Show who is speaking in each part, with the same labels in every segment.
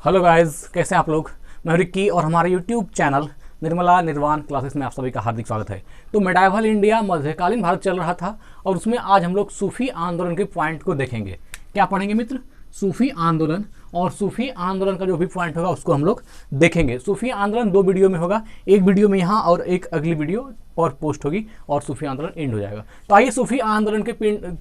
Speaker 1: Hello guys, कैसे हैं आप लोग। मैं रिक्की और हमारे यूट्यूब चैनल निर्मला निर्वाण क्लासेस में आप सभी का हार्दिक स्वागत है। तो मेडाइवल इंडिया मध्यकालीन भारत चल रहा था और उसमें आज हम लोग सूफी आंदोलन के पॉइंट को देखेंगे। क्या पढ़ेंगे मित्र? सूफी आंदोलन, और सूफी आंदोलन का जो भी पॉइंट होगा उसको हम लोग देखेंगे। सूफी आंदोलन 2 वीडियो में होगा, एक वीडियो में यहाँ और एक अगली वीडियो और पोस्ट होगी और सूफी आंदोलन एंड हो जाएगा। तो आइए सूफी आंदोलन के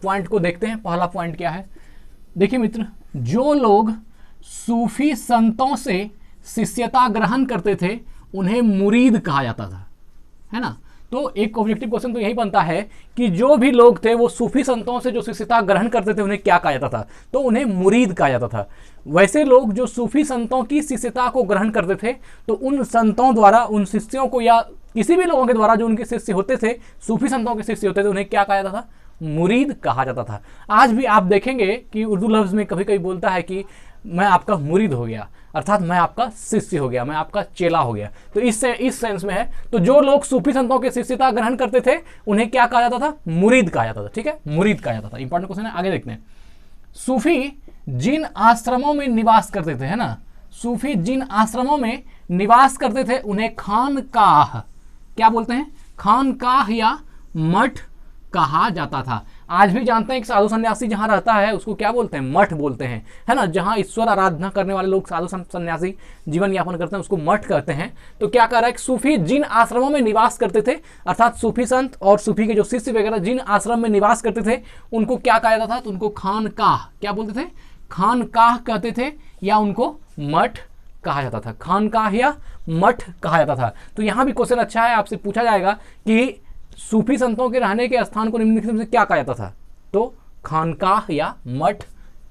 Speaker 1: पॉइंट को देखते हैं। पहला पॉइंट क्या है, देखिए मित्र, जो लोग सूफी संतों से शिष्यता ग्रहण करते थे उन्हें मुरीद कहा जाता था, है ना। तो एक ऑब्जेक्टिव क्वेश्चन तो यही बनता है कि जो भी लोग थे वो सूफी संतों से जो शिष्यता ग्रहण करते थे उन्हें क्या कहा जाता था, तो उन्हें मुरीद कहा जाता था। वैसे लोग जो सूफी संतों की शिष्यता को ग्रहण करते थे तो उन संतों द्वारा, उन शिष्यों को या किसी भी लोगों के द्वारा जो उनके शिष्य होते थे, सूफी संतों के शिष्य होते थे, उन्हें क्या कहा जाता था? मुरीद कहा जाता था। आज भी आप देखेंगे कि उर्दू लफ्ज़ में कभी कभी बोलता है कि मैं आपका मुरीद हो गया, अर्थात मैं आपका शिष्य हो गया, मैं आपका चेला हो गया। तो इस सेंस में है। तो जो लोग सूफी संतों के शिष्यता ग्रहण करते थे उन्हें क्या कहा जाता था? मुरीद कहा जाता था। ठीक है, मुरीद कहा जाता था। इंपॉर्टेंट क्वेश्चन है, आगे देखते हैं। सूफी जिन आश्रमों में निवास करते थे, है ना, सूफी जिन आश्रमों में निवास करते थे उन्हें खानकाह, क्या बोलते हैं? खानकाह या मठ कहा जाता था। आज भी जानते हैं कि साधु सन्यासी जहां रहता है उसको क्या बोलते हैं? मठ बोलते हैं, है ना। जहां ईश्वर आराधना करने वाले लोग, साधु सन्यासी जीवन यापन करते हैं, उसको मठ कहते हैं। तो क्या कह रहा है कि सूफी जिन आश्रमों में निवास करते थे, अर्थात सूफी संत और सूफी के जो शिष्य वगैरह जिन आश्रम में निवास करते थे उनको क्या कहा जाता था? तो उनको खानकाह, क्या बोलते थे? खानकाह कहते थे, या उनको मठ कहा जाता था। खानकाह या मठ कहा जाता था। तो यहाँ भी क्वेश्चन अच्छा है, आपसे पूछा जाएगा कि सूफी संतों के रहने के स्थान को निम्नलिखित में से क्या कहा जाता था? तो खानकाह या मठ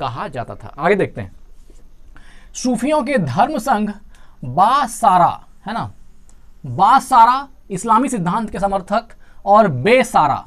Speaker 1: कहा जाता था। आगे देखते हैं। सूफियों के धर्म संघ बासारा, है ना, बासारा इस्लामी सिद्धांत के समर्थक और बेसारा,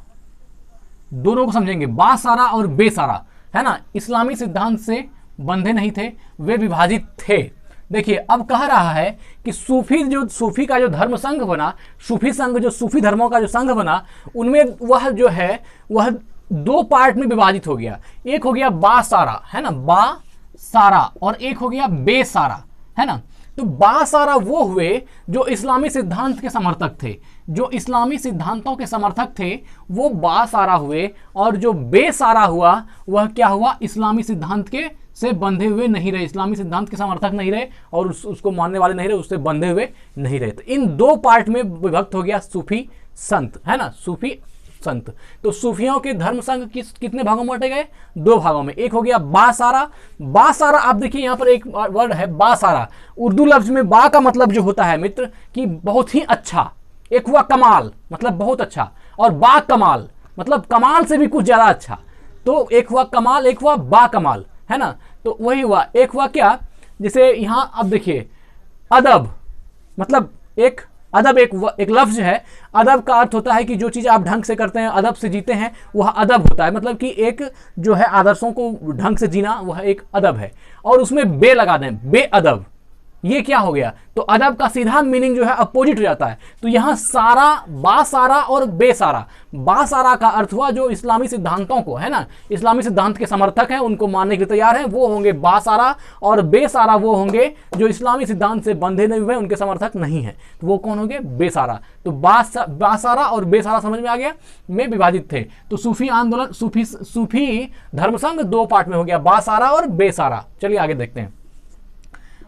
Speaker 1: दोनों को समझेंगे। बासारा और बेसारा, है ना, इस्लामी सिद्धांत से बंधे नहीं थे, वे विभाजित थे। देखिए, अब कह रहा है कि सूफी का जो धर्म संघ बना, सूफी संघ, जो सूफी धर्मों का जो संघ बना, उनमें वह जो है वह 2 पार्ट में विभाजित हो गया। एक हो गया बासारा, है ना, बासारा, और एक हो गया बेसारा, है ना। तो बासारा वो हुए जो इस्लामी सिद्धांत के समर्थक थे, जो इस्लामी सिद्धांतों के समर्थक थे वो बासारा हुए, और जो बेसारा हुआ वह क्या हुआ? इस्लामी सिद्धांत के से बंधे हुए नहीं रहे, इस्लामी सिद्धांत के समर्थक नहीं रहे और उसको मानने वाले नहीं रहे, उससे बंधे हुए नहीं रहे। तो इन 2 पार्ट में विभक्त हो गया सूफी संत, है ना, सूफी संत। तो सूफियों के धर्म संघ कितने भागों में बांटे गए? 2 भागों में। एक हो गया बासारा। बासारा, आप देखिए यहाँ पर एक वर्ड है बासारा। उर्दू लफ्ज में बा का मतलब जो होता है मित्र कि बहुत ही अच्छा, एक हुआ कमाल मतलब बहुत अच्छा, और बा कमाल मतलब कमाल से भी कुछ ज्यादा अच्छा। तो एक हुआ कमाल, एक हुआ बा कमाल, है ना। तो वही हुआ। एक हुआ क्या, जैसे यहाँ अब देखिए, अदब मतलब एक अदब एक लफ्ज है। अदब का अर्थ होता है कि जो चीज़ आप ढंग से करते हैं, अदब से जीते हैं, वह अदब होता है। मतलब कि एक जो है आदर्शों को ढंग से जीना, वह एक अदब है। और उसमें बे लगा दें, बेअदब, ये क्या हो गया? तो अदब का सीधा मीनिंग जो है अपोजिट हो जाता है। तो यहाँ सारा, बासारा और बेसारा। बासारा का अर्थ हुआ जो इस्लामी सिद्धांतों को, है ना, इस्लामी सिद्धांत के समर्थक हैं, उनको मानने के लिए तैयार हैं, वो होंगे बासारा। और बेसारा वो होंगे जो इस्लामी सिद्धांत से बंधे नहीं हुए, उनके समर्थक नहीं है, तो वो कौन होंगे? बेसारा। तो बासारा और बेसारा समझ में आ गया, में विभाजित थे। तो सूफी आंदोलन, सूफी धर्म संघ 2 पार्ट में हो गया, बासारा और बेसारा। चलिए आगे देखते हैं।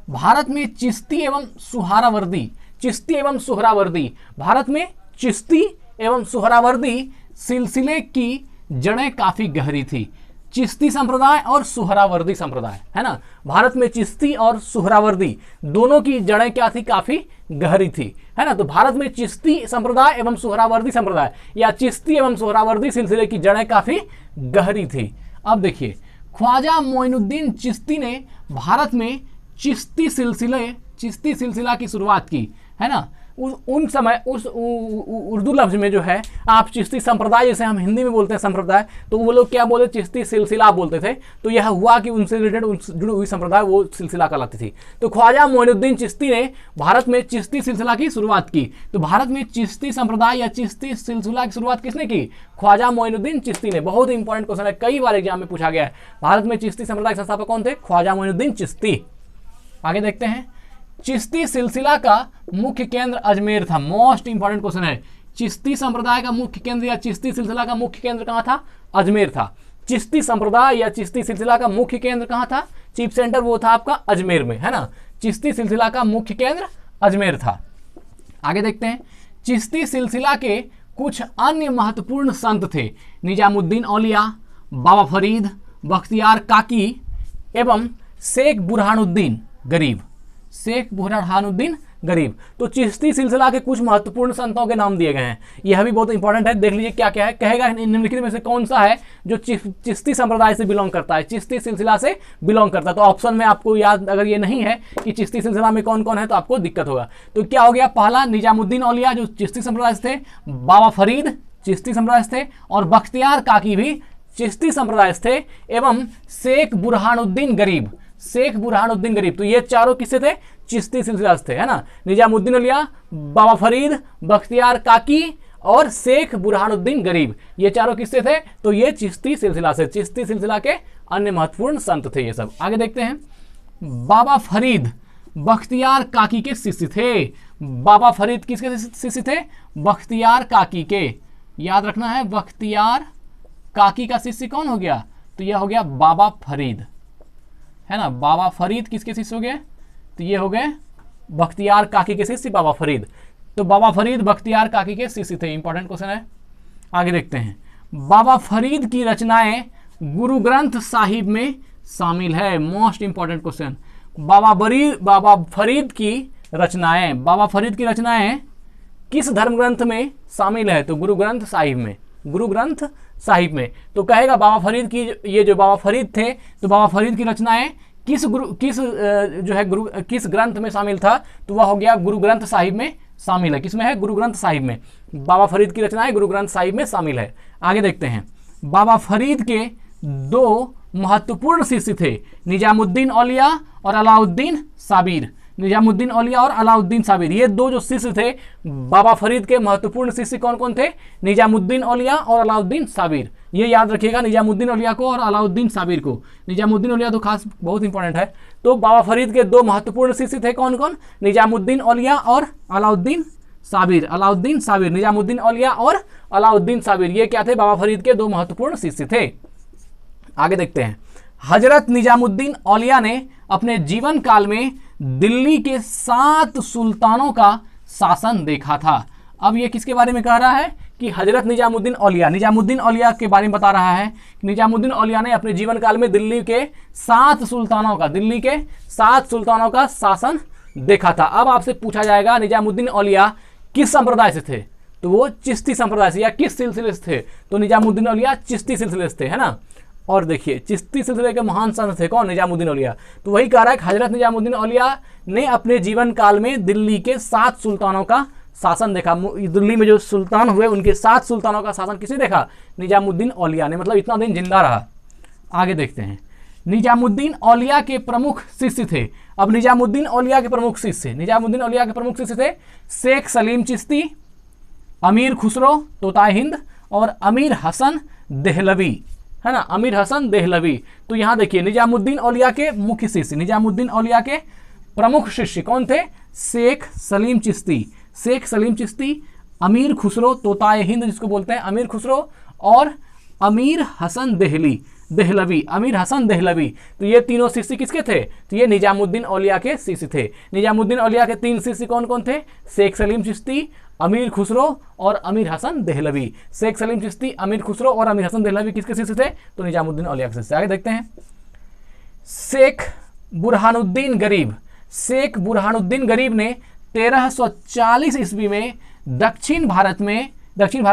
Speaker 1: भारत में चिश्ती एवं सुहरावर्दी, चिश्ती एवं सुहरावर्दी, भारत में चिश्ती एवं सुहरावर्दी सिलसिले की जड़ें काफी गहरी थी। चिश्ती संप्रदाय और सुहरावर्दी संप्रदाय, है ना, भारत में चिश्ती और सुहरावर्दी दोनों की जड़ें क्या थी? काफी गहरी थी, है ना। तो भारत में चिश्ती संप्रदाय एवं सुहरावर्दी संप्रदाय या चिश्ती एवं सुहरावर्दी सिलसिले की जड़ें काफी गहरी थी। अब देखिए, ख्वाजा मोइनुद्दीन चिश्ती ने भारत में चिश्ती सिलसिला की शुरुआत की, है ना। उन समय उस उर्दू लफ्ज में जो है आप चिश्ती संप्रदाय, जैसे हम हिंदी में बोलते हैं संप्रदाय, तो वो लोग क्या बोलते? चिश्ती सिलसिला बोलते थे। तो यह हुआ कि उनसे रिलेटेड जुड़ी हुई संप्रदाय वो सिलसिला कहलाती थी। तो ख्वाजा मोइनुद्दीन चिश्ती ने भारत में चिश्ती सिलसिला की शुरुआत की। तो भारत में चिश्ती संप्रदाय या चिश्ती सिलसिला की शुरुआत किसने की? ख्वाजा मोइनुद्दीन चिश्ती ने। बहुत इंपॉर्टेंट क्वेश्चन है, कई बार एग्जाम में पूछा गया है। भारत में चिश्ती संप्रदाय के संस्थापक कौन थे? ख्वाजा मोइनुद्दीन चिश्ती। आगे देखते हैं, चिश्ती सिलसिला का मुख्य केंद्र अजमेर था। मोस्ट इंपॉर्टेंट क्वेश्चन है, चिश्ती संप्रदाय का मुख्य केंद्र या चिश्ती सिलसिला का मुख्य केंद्र कहाँ था? अजमेर था। चिश्ती संप्रदाय या चिश्ती सिलसिला का मुख्य केंद्र कहाँ था? चीफ सेंटर वो था आपका अजमेर में, है ना। चिश्ती सिलसिला का मुख्य केंद्र अजमेर था। आगे देखते हैं, चिश्ती सिलसिला के कुछ अन्य महत्वपूर्ण संत थे, निजामुद्दीन औलिया, बाबा फरीद, बख्तियार काकी एवं शेख बुरहानुद्दीन गरीब। शेख बुरहानुद्दीन गरीब। तो चिश्ती सिलसिला के कुछ महत्वपूर्ण संतों के नाम दिए गए हैं। यह भी बहुत इंपॉर्टेंट है, देख लीजिए क्या क्या है। कहेगा निम्नलिखित में से कौन सा है जो चिश्ती संप्रदाय से बिलोंग करता है, चिश्ती सिलसिला से बिलोंग करता है। तो ऑप्शन में आपको याद अगर ये नहीं है कि चिश्ती सिलसिला में कौन कौन है तो आपको दिक्कत होगा। तो क्या हो गया, पहला निजामुद्दीन औलिया जो चिश्ती संप्रदाय से थे, बाबा फरीद चिश्ती संप्रदाय से थे और बख्तियार काकी भी चिश्ती संप्रदाय से थे, एवं शेख बुरहानुद्दीन गरीब। शेख बुरहानुद्दीन गरीब, तो ये चारों किससे थे? चिश्ती सिलसिला से थे, है ना। निजामुद्दीन औलिया, बाबा फरीद, बख्तियार काकी और शेख बुरहानुद्दीन गरीब, ये चारों किससे थे? तो ये चिश्ती सिलसिला से, चिश्ती सिलसिला के अन्य महत्वपूर्ण संत थे ये सब। आगे देखते हैं, बाबा फरीद बख्तियार काकी के शिष्य थे। बाबा फरीद किसके शिष्य थे? बख्तियार काकी के। याद रखना है, बख्तियार काकी का शिष्य कौन हो गया? तो यह हो गया बाबा फरीद, है ना। बाबा फरीद किसके शिष्य हो गए? तो ये हो गए बख्तियार काकी के शिष्य बाबा फरीद। तो बाबा फरीद बख्तियार काकी के शिष्य थे। इंपॉर्टेंट क्वेश्चन है। आगे देखते हैं, बाबा फरीद की रचनाएं गुरु ग्रंथ साहिब में शामिल है। मोस्ट इंपॉर्टेंट क्वेश्चन, बाबा फरीद की रचनाएं किस धर्म ग्रंथ में शामिल है? तो गुरु ग्रंथ साहिब में, गुरु ग्रंथ साहिब में। तो कहेगा बाबा फरीद की, ये जो बाबा फरीद थे, तो बाबा फरीद की रचनाएं किस ग्रंथ में शामिल था? तो वह हो गया गुरु ग्रंथ साहिब में शामिल है। किसमें है? गुरु ग्रंथ साहिब में। बाबा फरीद की रचनाएं गुरु ग्रंथ साहिब में शामिल है। आगे देखते हैं, बाबा फरीद के दो महत्वपूर्ण शिष्य थे, निजामुद्दीन औलिया और अलाउद्दीन साबिर। निजामुद्दीन औलिया और अलाउद्दीन साबिर, ये दो जो शिष्य थे बाबा फरीद के, महत्वपूर्ण शिष्य कौन कौन थे? निजामुद्दीन औलिया और अलाउद्दीन साबिर। ये याद रखिएगा, निजामुद्दीन औलिया को और अलाउद्दीन साबिर को। निजामुद्दीन औलिया तो खास बहुत इंपॉर्टेंट है। तो बाबा फरीद के दो महत्वपूर्ण शिष्य थे कौन कौन? निजामुद्दीन औलिया और अलाउद्दीन साबिर। अलाउद्दीन साबिर, निजामुद्दीन औलिया और अलाउद्दीन साबिर, ये क्या थे? बाबा फरीद के दो महत्वपूर्ण शिष्य थे। आगे देखते हैं, हजरत निजामुद्दीन औलिया ने अपने जीवन काल में दिल्ली के 7 सुल्तानों का शासन देखा था। अब ये किसके बारे में कह रहा है? कि हजरत निजामुद्दीन औलिया के बारे में बता रहा है। निजामुद्दीन औलिया ने अपने जीवन काल में दिल्ली के 7 सुल्तानों का शासन देखा था। अब आपसे पूछा जाएगा निजामुद्दीन औलिया किस संप्रदाय से थे? तो वो चिश्ती संप्रदाय से, या किस सिलसिले से थे? तो निजामुद्दीन औलिया चिश्ती सिलसिले से थे, है ना। और देखिए, चिश्ती सिलसिले के महान संत थे कौन? निजामुद्दीन औलिया। तो वही कह रहा है कि हजरत निजामुद्दीन औलिया ने अपने जीवन काल में दिल्ली के 7 सुल्तानों का शासन देखा। दिल्ली में जो सुल्तान हुए उनके 7 सुल्तानों का शासन किसने देखा? निजामुद्दीन औलिया ने, मतलब इतना दिन जिंदा रहा। आगे देखते हैं, निजामुद्दीन औलिया के प्रमुख शिष्य थे। अब निजामुद्दीन औलिया के प्रमुख शिष्य थे शेख सलीम चिश्ती, अमीर खुसरो तोताए हिंद और अमीर हसन देहलवी, है ना। अमीर हसन देहलवी। तो यहाँ देखिए, निजामुद्दीन औलिया के मुख्य शिष्य, निजामुद्दीन औलिया के प्रमुख शिष्य कौन थे? शेख सलीम चिश्ती, अमीर खुसरो तोताए हिंद जिसको बोलते हैं अमीर खुसरो, और अमीर हसन देहलवी, अमीर हसन देहलवी। तो ये तीनों शिष्य किसके थे? तो ये निजामुद्दीन औलिया के शिष्य थे। निजामुद्दीन औलिया के 3 शिष्य कौन कौन थे? शेख सलीम चिश्ती, अमीर खुसरो और अमीर हसन देहलवी। शेख सलीम चिश्ती, अमीर खुसरो और अमीर हसन देहलवी किसके शिष्य थे? तो निजामुद्दीन औलिया के शिष्य। आगे देखते हैं, शेख बुरहानुद्दीन गरीब ने 1340 ईस्वी में दक्षिण भारत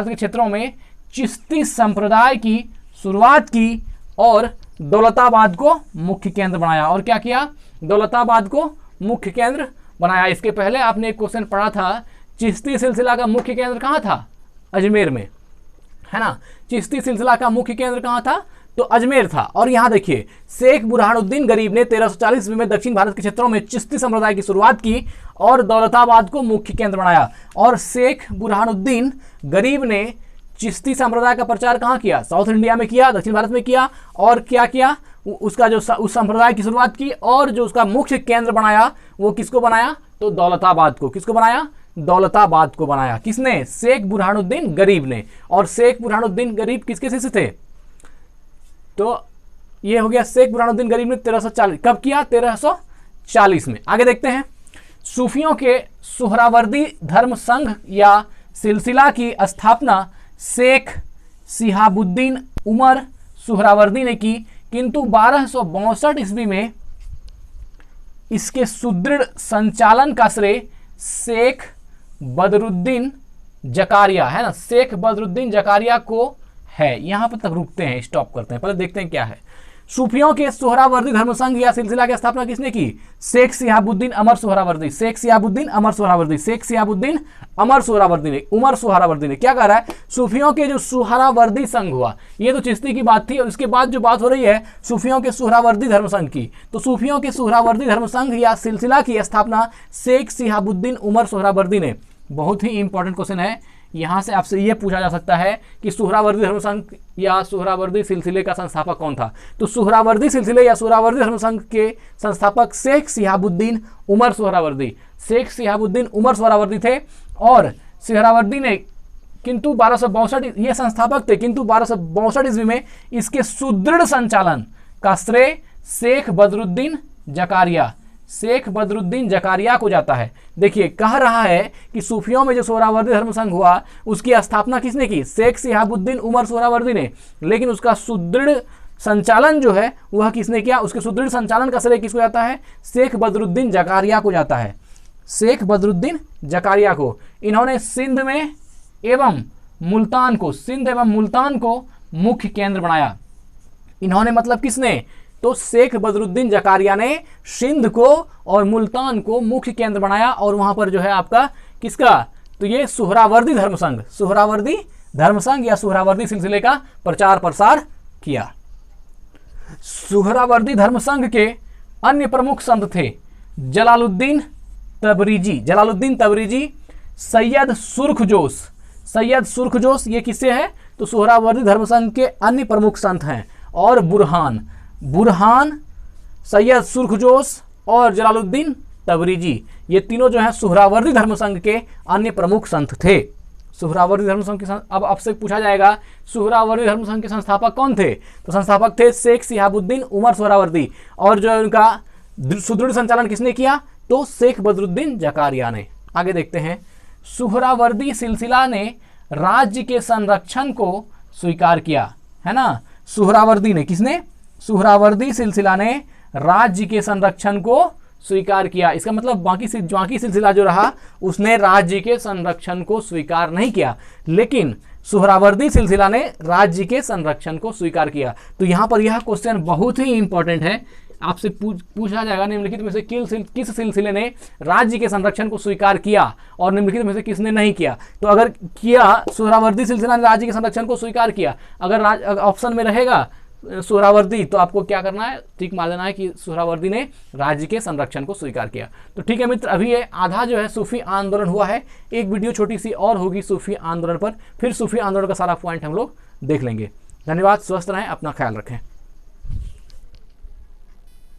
Speaker 1: के क्षेत्रों में चिश्ती संप्रदाय की शुरुआत की और दौलताबाद को मुख्य केंद्र बनाया। और क्या किया? दौलताबाद को मुख्य केंद्र बनाया। इसके पहले आपने एक क्वेश्चन पढ़ा था, चिश्ती सिलसिला का मुख्य केंद्र कहाँ था? अजमेर में, है ना। चिश्ती सिलसिला का मुख्य केंद्र कहाँ था? तो अजमेर था। और यहाँ देखिए, शेख बुरहानुद्दीन गरीब ने 1340 ईस्वी में दक्षिण भारत के क्षेत्रों में चिश्ती संप्रदाय की शुरुआत की और दौलताबाद को मुख्य केंद्र बनाया। और शेख बुरहानुद्दीन गरीब ने चिश्ती संप्रदाय का प्रचार कहाँ किया? साउथ इंडिया में किया, दक्षिण भारत में किया। और क्या किया? उसका जो उस संप्रदाय की शुरुआत की और जो उसका मुख्य केंद्र बनाया वो किसको बनाया, तो दौलताबाद को। किसको बनाया, दौलताबाद को बनाया। किसने, शेख बुरहानुद्दीन गरीब ने। और शेख बुरहानुद्दीन गरीब किसके शिष्य थे, तो ये हो गया शेख बुरहानुद्दीन गरीब ने 1340 कब किया, 1340 में। आगे देखते हैं, सूफियों के सुहरावर्दी धर्म संघ या सिलसिला की स्थापना शेख शिहाबुद्दीन उमर सुहरावर्दी ने की, किंतु 1262 ईस्वी में इसके सुदृढ़ संचालन का श्रेय शेख बदरुद्दीन जकारिया, है ना, शेख बदरुद्दीन जकारिया को है। यहां पर तक रुकते हैं, स्टॉप करते हैं, पहले देखते हैं क्या है। सूफियों के सुहरावर्दी धर्म संघ या सिलसिला की स्थापना किसने की, शेख शिहाबुद्दीन अमर सुहरावर्दी। शेख शिहाबुद्दीन अमर सुहरावर्दी, शेख शिहाबुद्दीन अमर सुहरावर्दी ने, उमर सुहरावर्दी ने। क्या कह रहा है, सूफियों के जो सुहरावर्दी संघ हुआ, ये तो चिश्ती की बात थी, और इसके बाद जो बात हो रही है सूफियों के सुहरावर्दी धर्म संघ की, तो सूफियों के सुहरावर्दी धर्म संघ या सिलसिला की स्थापना शेख शिहाबुद्दीन उमर सुहरावर्दी ने। बहुत ही इंपॉर्टेंट क्वेश्चन है, यहां से आपसे यह पूछा जा सकता है कि सुहरावर्दी धर्म संघ या सुहरावर्दी सिलसिले का संस्थापक कौन था। तो सुहरावर्दी सिलसिले या सुहरावर्दी धर्म संघ के संस्थापक शेख शिहाबुद्दीन उमर सुहरावर्दी, शेख शिहाबुद्दीन उमर सुहरावर्दी थे। और सुहरावर्दी ने किंतु 1262 ये संस्थापक थे, किंतु 1262 ईस्वी में इसके सुदृढ़ संचालन का श्रेय शेख बदरुद्दीन जकारिया, शेख बदरुद्दीन जकारिया को जाता है। देखिए कह रहा है कि सूफियों में जो सुहरावर्दी धर्म संघ हुआ उसकी स्थापना किसने की, शेख शिहाबुद्दीन उमर सुहरावर्दी ने, लेकिन उसका सुदृढ़ संचालन जो है वह किसने किया, उसके सुदृढ़ संचालन का श्रेय किसको जाता है, शेख बदरुद्दीन जकारिया को जाता है, शेख बदरुद्दीन जकारिया को। इन्होंने सिंध में एवं मुल्तान को, सिंध एवं मुल्तान को मुख्य केंद्र बनाया। इन्होंने मतलब किसने, तो शेख बदरुद्दीन जकारिया ने सिंध को और मुल्तान को मुख्य केंद्र बनाया, और वहां पर जो है आपका किसका, तो ये सुहरावर्दी धर्म संघ, सुहरावर्दी धर्म संघ या सुहरावर्दी सिलसिले का प्रचार प्रसार किया। सुहरावर्दी धर्म संघ के अन्य प्रमुख संत थे जलालुद्दीन तबरीजी, जलालुद्दीन तबरीजी, सैयद सुर्खजोश, सैयद सुर्खजोश ये किससे है, तो सुहरावर्दी धर्म संघ के अन्य प्रमुख संत हैं। और बुरहान, बुरहान, सैयद सुर्खजोश और जलालुद्दीन तबरीजी, ये तीनों जो हैं सुहरावर्दी धर्म संघ के अन्य प्रमुख संत थे। सुहरावर्दी धर्म संघ के अब आपसे पूछा जाएगा सुहरावर्दी धर्म संघ के संस्थापक कौन थे, तो संस्थापक थे शेख शिहाबुद्दीन उमर सुहरावर्दी, और जो उनका सुदृढ़ संचालन किसने किया, तो शेख बदरुद्दीन जकारिया ने। आगे देखते हैं, सुहरावर्दी सिलसिला ने राज्य के संरक्षण को स्वीकार किया, है ना, सुहरावर्दी ने, किसने, सुहरावर्दी सिलसिला ने राज्य के संरक्षण को स्वीकार किया। इसका मतलब बाकी सिलसिला जो रहा उसने राज्य के संरक्षण को स्वीकार नहीं किया, लेकिन सुहरावर्दी सिलसिला ने राज्य के संरक्षण को स्वीकार किया। तो यहाँ पर यह क्वेश्चन बहुत ही इंपॉर्टेंट है, आपसे पूछा जाएगा निम्नलिखित में से किस सिलसिले ने राज्य के संरक्षण को स्वीकार किया और निम्नलिखित में से किसने नहीं किया। तो अगर किया सुहरावर्दी सिलसिला ने राज्य के संरक्षण को स्वीकार किया, अगर ऑप्शन में रहेगा सुहरावर्दी तो आपको क्या करना है, टिक मार देना है कि सुहरावर्दी ने राज्य के संरक्षण को स्वीकार किया। तो ठीक है मित्र, अभी ये आधा जो है सूफी आंदोलन हुआ है, एक वीडियो छोटी सी और होगी सूफी आंदोलन पर, फिर सूफी आंदोलन का सारा पॉइंट हम लोग देख लेंगे। धन्यवाद, स्वस्थ रहें, अपना ख्याल रखें।